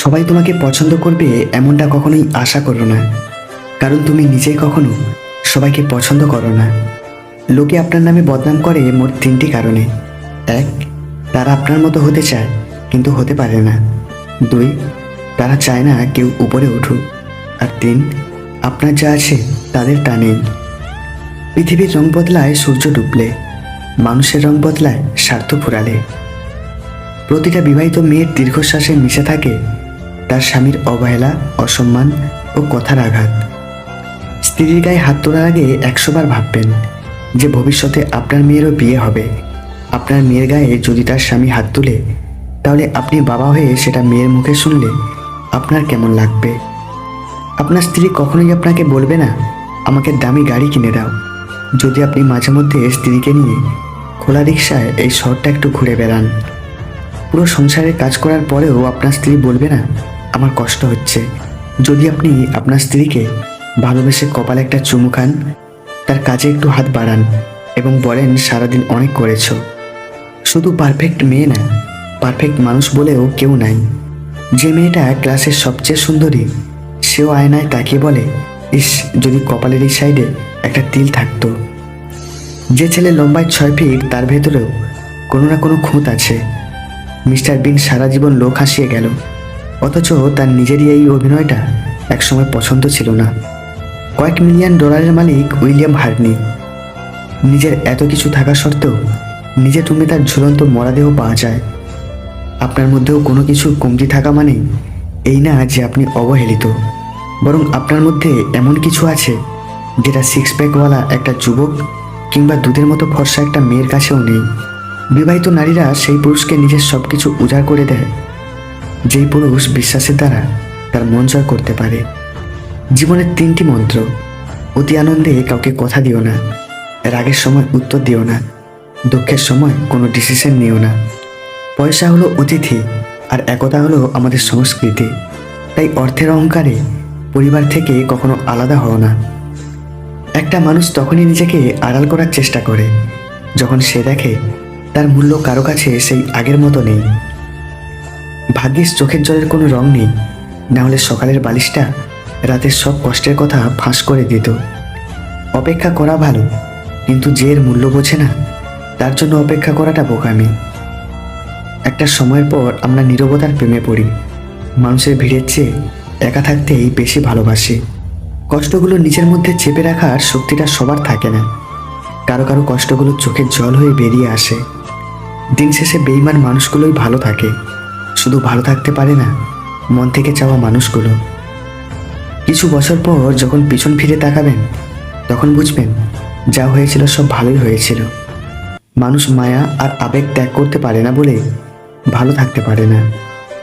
সবাই তোমাকে পছন্দ করবে এমনটা কখনোই আশা করো না, কারণ তুমি নিজেই কখনো সবাইকে পছন্দ করো না। লোকে আপনার নামে বদনাম করে মোট তিনটি কারণে। এক, তারা আপনার মতো হতে চায় কিন্তু হতে পারে না। দুই, তারা চায় না কেউ উপরে উঠুক। আর তিন, আপনার যা আছে তাদের তা নেই। পৃথিবীর রং বদলায় সূর্য ডুবলে, মানুষের রং বদলায় স্বার্থ ফুরালে। প্রতিটা বিবাহিত মেয়ের দীর্ঘশ্বাসে মিশে থাকে তার স্বামীর অবহেলা, অসম্মান ও কথার আঘাত। স্ত্রীর গায়ে হাত তোলার আগে 100 বার ভাববেন যে ভবিষ্যতে আপনার মেয়েরও বিয়ে হবে। আপনার মেয়ের গায়ে যদি তার স্বামী হাত তুলে, তাহলে আপনি বাবা হয়ে সেটা মেয়ের মুখে শুনলে আপনার কেমন লাগবে? আপনার স্ত্রী কখনোই আপনাকে বলবে না আমাকে দামি গাড়ি কিনে দাও, যদি আপনি মাঝে মধ্যে স্ত্রীকে নিয়ে খোলা রিকশায় এই শহরটা একটু ঘুরে বেড়ান। পুরো সংসারের কাজ করার পরেও আপনার স্ত্রী বলবে না আমার কষ্ট হচ্ছে, যদি আপনি আপনার স্ত্রীকে ভালোবেসে কপালে একটা চুমু খান, তার কাজে একটু হাত বাড়ান এবং বলেন সারাদিন অনেক করেছো। শুধু পারফেক্ট মেয়ে না, পারফেক্ট মানুষ বলেও কেউ নাই। যে মেয়েটা ক্লাসের সবচেয়ে সুন্দরী, সেও আয়নায় তাকিয়ে বলে ইস, যদি কপালের এই সাইডে একটা তিল থাকতো। যে ছেলে লম্বায় 6 ফিট, তার ভেতরেও কোনো না কোনো খুঁত আছে। মিস্টার বিন সারা জীবন লোক হাসিয়ে গেল, অথচ তার নিজেরই এই অভিনয়টা একসময় পছন্দ ছিল না। কয়েক মিলিয়ন ডলারের মালিক উইলিয়াম হার্নি নিজের এত কিছু থাকা সত্ত্বেও নিজে টুমে তার ঝুলন্ত মরাদেহ পাওয়া যায়। আপনার মধ্যেও কোনো কিছু কমতি থাকা মানে এই না যে আপনি অবহেলিত, বরং আপনার মধ্যে এমন কিছু আছে যেটা 6 প্যাকওয়ালা একটা যুবক কিংবা দুধের মতো ফর্সা একটা মেয়ের কাছেও নেই। বিবাহিত নারীরা সেই পুরুষকে নিজের সব কিছু উজাড় করে দেয়, যেই পুরুষ বিশ্বাসের দ্বারা তার মন জয় করতে পারে। জীবনের 3টি মন্ত্র: অতি আনন্দে কাউকে কথা দিও না, রাগের সময় উত্তর দিও না, দুঃখের সময় কোনো ডিসিশন নিও না। পয়সা হলো অতিথি আর একতা হলো আমাদের সংস্কৃতি। তাই অর্থের অহংকারে পরিবার থেকে কখনো আলাদা হও না। একটা মানুষ তখনই নিজেকে আড়াল করার চেষ্টা করে যখন সে দেখে তার মূল্য কারো কাছে সেই আগের মতো নেই। ভাগ্যিস চোখের জলের কোনো রং নেই, না হলে সকালের বালিশটা রাতের সব কষ্টের কথা ফাঁস করে দিত। অপেক্ষা করা ভালো, কিন্তু যে এর মূল্য বোঝে না তার জন্য অপেক্ষা করাটা বোকামি। একটা সময়ের পর আমরা নীরবতার প্রেমে পড়ি, মানুষের ভিড়ের চেয়ে একা থাকতেই বেশি ভালোবাসি। কষ্টগুলো নিজের মধ্যে চেপে রাখার শক্তিটা সবার থাকে না, কারো কারো কষ্টগুলো চোখের জল হয়ে বেরিয়ে আসে। দিন শেষে বেঈমান মানুষগুলোই ভালো থাকে, শুধু ভালো থাকতে পারে না মন থেকে চাওয়া মানুষগুলো। কিছু বছর পর যখন পিছন ফিরে তাকাবেন, তখন বুঝবেন যা হয়েছিল সব ভালোই হয়েছিল। মানুষ মায়া আর আবেগ ত্যাগ করতে পারে না বলে ভালো থাকতে পারে না।